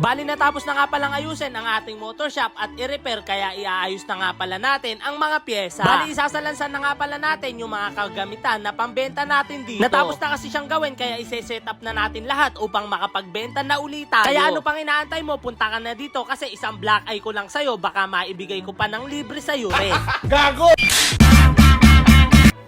Bali natapos na nga palang ayusin ang ating motor shop at i-repair kaya iaayos na nga pala natin ang mga pyesa. Bali isasalansan na nga pala natin yung mga kagamitan na pambenta natin dito. Natapos na kasi siyang gawin kaya ise-set up na natin lahat upang makapagbenta na ulit tayo. Kaya ano pang inaantay mo, punta ka na dito kasi isang black eye ko lang sa'yo, baka maibigay ko pa ng libre sa'yo rin. Gago!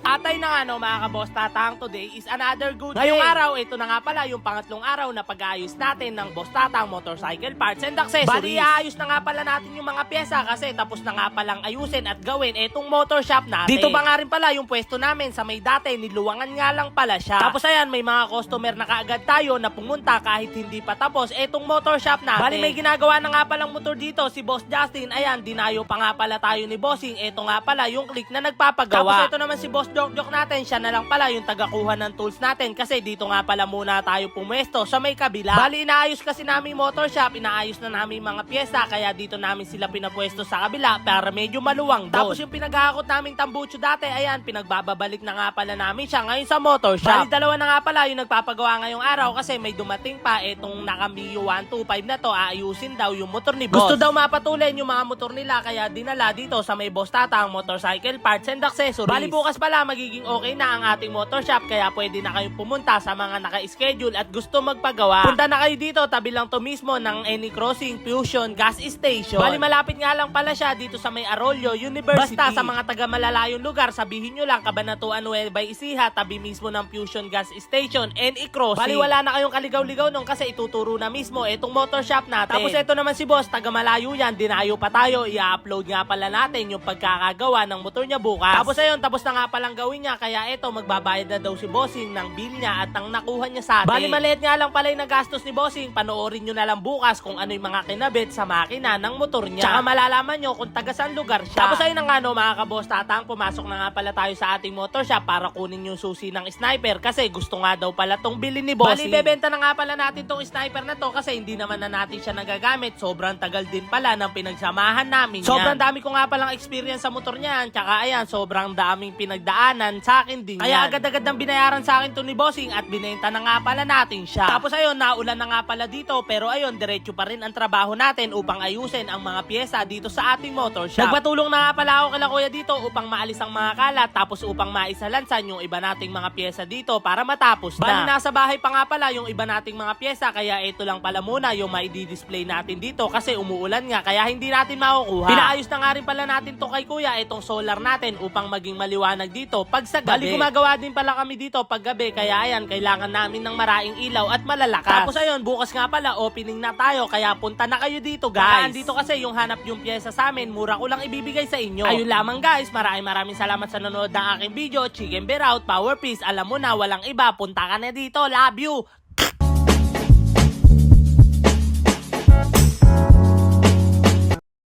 Atay na nga no mga kaboss, Tatang, today is another good day. Ngayong araw, ito na nga pala yung pangatlong araw na pag-aayos natin ng Boss Tatang Motorcycle Parts and Accessories. Bali, aayos na nga pala natin yung mga pyesa kasi tapos na nga palang ayusin at gawin itong motor shop natin. Dito ba nga rin pala yung pwesto namin sa may dati, niluwangan nga lang pala siya. Tapos ayan, may mga customer na kaagad tayo na pumunta kahit hindi pa tapos itong motor shop natin. Bali, may ginagawa na nga palang motor dito si Boss Justin. Ayan, dinayo pa nga pala tayo ni Bossing. Ito nga pala yung click na nagpapagawa. Tapos ito naman si Boss Jok natin, siya na lang pala yung tagakuha ng tools natin kasi dito nga pala muna tayo pumwesto sa may kabila. Bali, inaayos kasi namin motor shop, inaayos na namin mga pyesa kaya dito namin sila pinapwesto sa kabila para medyo maluwang doon. Tapos yung pinaghahakot naming tambucho dati, ayan, pinagbababalik na nga pala namin siya ngayon sa motor shop. Bali, dalawa na nga pala yung nagpapagawa ngayong araw kasi may dumating pa itong naka Mio 125 na to, aayusin daw yung motor ni Boss. Gusto daw mapatuloy yung mga motor nila kaya dinala dito sa may Boss Tatang Motorcycle Parts and Accessories. Bali, bukas pala magiging okay na ang ating motor shop kaya pwede na kayong pumunta sa mga naka-schedule at gusto magpagawa. Punta na kayo dito, tabi lang to mismo ng Any Crossing Fusion Gas Station. Bali, malapit nga lang pala siya dito sa may Arroyo University. Basta sa mga taga malalayong lugar, sabihin nyo lang Cabanatuan Nueva Ecija, tabi mismo ng Fusion Gas Station, Any Crossing. Bali, wala na kayong kaligaw-ligaw nung kasi ituturo na mismo itong motor shop natin. Tapos ito naman si Boss, taga malayo yan, dinayo pa tayo, i-upload nga pala natin yung pagkakagawa ng motor niya bukas. Tapos ayun, tapos na nga palang gawin niya kaya ito magbabayad na daw si Bossing ng bill niya at ang nakuha niya sa atin. Bali, maliit nga lang pala yung nagastos ni Bossing. Panoorin nyo na lang bukas kung ano yung mga kinabit sa makina ng motor niya. Tsaka malalaman nyo kung taga saan lugar siya. Tapos ayun na nga no mga kaboss Tatang, pumasok na nga pala tayo sa ating motor shop para kunin yung susi ng sniper kasi gusto nga daw pala tong bilhin ni Bossing. Bali, bebenta na nga pala natin tong sniper na to kasi hindi naman na natin siya nagagamit. Sobrang tagal din pala ng pinagsamahan namin yan. Sobrang dami ko nga palang experience sa motor niyan. Tsaka ayan, sobrang daming pinagdaanan sa akin din kaya agad-agad nang binayaran sa akin to ni Bossing at binenta na nga pala natin siya. Tapos ayun, naulan na nga pala dito pero ayun, diretso pa rin ang trabaho natin upang ayusin ang mga pyesa dito sa ating motor shop. Nagpatulong na nga pala ako kila kuya dito upang maalis ang mga kalat tapos upang maisalansan yung iba nating mga pyesa dito para matapos na. Bali, nasa bahay pa nga pala yung iba nating mga pyesa kaya ito lang pala muna yung mai-display natin dito kasi umuulan nga kaya hindi natin makukuha. Pinaayos na nga rin pala natin to kay kuya itong solar natin upang maging maliwanag dito pag sa gabi. Bali, gumagawa din pala kami dito pag gabi kaya ayan, kailangan namin ng maraming ilaw at malalakas. Tapos ayun, bukas nga pala opening na tayo kaya punta na kayo dito guys. Dito kasi yung hanap yung pyesa sa amin, mura ko lang ibibigay sa inyo. Ayun lamang guys, maraming salamat sa nanonood ng aking video. Chicken Bear out, Power Peace. Alam mo na, walang iba, punta ka na dito. Love you!